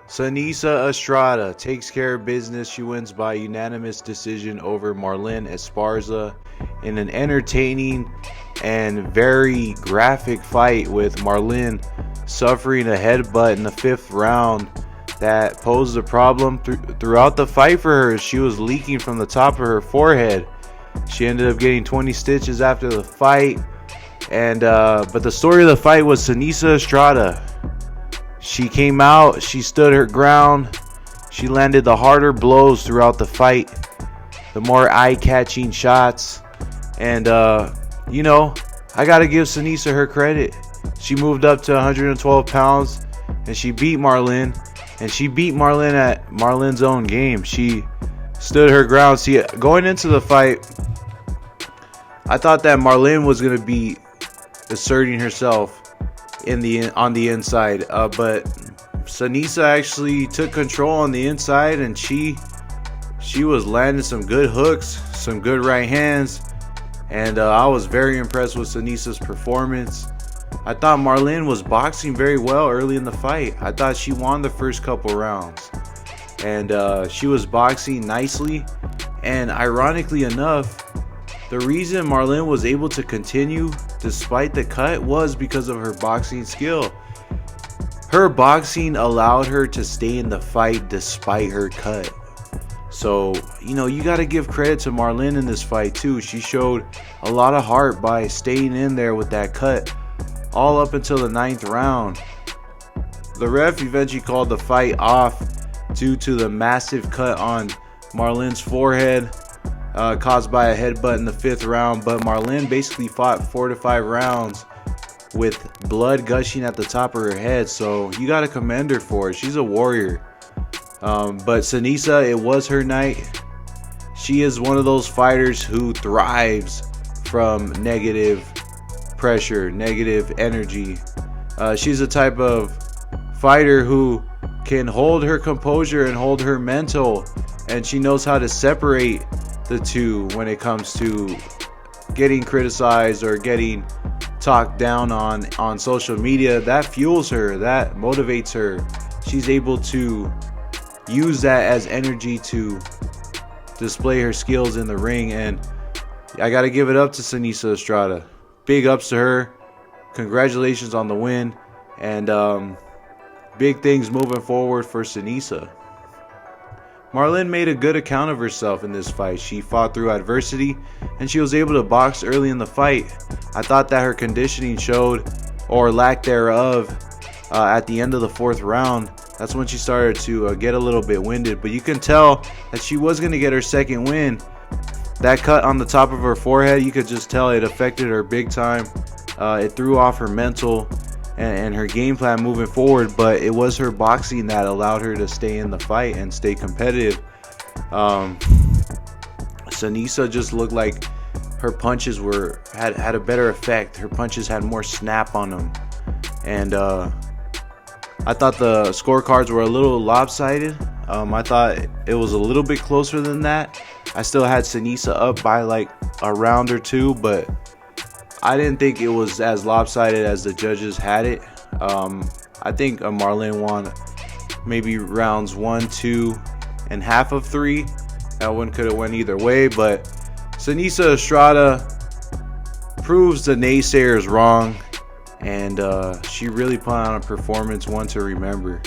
Seniesa Estrada takes care of business. She wins by unanimous decision over Marlen Esparza in an entertaining and very graphic fight, with Marlen suffering a headbutt in the 5th round that posed a problem throughout the fight for her. She was leaking from the top of her forehead. She ended up getting 20 stitches after the fight. And but the story of the fight was Seniesa Estrada. She came out, she stood her ground, she landed the harder blows throughout the fight, the more eye-catching shots. And I gotta give Seniesa her credit. She moved up to 112 pounds and she beat Marlen. And she beat Marlen at Marlen's own game. She stood her ground. See, going into the fight, I thought that Marlen was gonna be asserting herself on the inside, but Seniesa actually took control on the inside, and she was landing some good hooks, some good right hands, and I was very impressed with Seniesa's performance. I thought Marlen was boxing very well early in the fight. I thought she won the first couple rounds, and she was boxing nicely. And ironically enough, the reason Marlen was able to continue despite the cut was because of her boxing skill. Her boxing allowed her to stay in the fight despite her cut. So, you got to give credit to Marlen in this fight too. She showed a lot of heart by staying in there with that cut all up until the 9th round. The ref eventually called the fight off due to the massive cut on Marlen's forehead, caused by a headbutt in the 5th round. But Marlen basically fought 4 to 5 rounds with blood gushing at the top of her head, so you gotta commend her for it. She's a warrior. But Seniesa, it was her night. She is one of those fighters who thrives from negative pressure, negative energy. She's a type of fighter who can hold her composure and hold her mental, and she knows how to separate the two when it comes to getting criticized or getting talked down on social media. That fuels her, that motivates her. She's able to use that as energy to display her skills in the ring, and I gotta give it up to Seniesa Estrada. Big ups to her. Congratulations on the win, and big things moving forward for Seniesa. Marlen made a good account of herself in this fight. She fought through adversity, and she was able to box early in the fight. I thought that her conditioning showed, or lack thereof, at the end of the 4th round. That's when she started to get a little bit winded, but you can tell that she was going to get her second win. That cut on the top of her forehead, you could just tell it affected her big time. It threw off her mental and her game plan moving forward, but it was her boxing that allowed her to stay in the fight and stay competitive. Seniesa just looked like her punches had a better effect. Her punches had more snap on them, and I thought the scorecards were a little lopsided. I thought it was a little bit closer than that. I still had Seniesa up by like a round or two, but I didn't think it was as lopsided as the judges had it. I think Marlen won maybe rounds 1, 2, and half of 3. That one could have went either way, but Seniesa Estrada proves the naysayers wrong, and she really put on a performance, one to remember.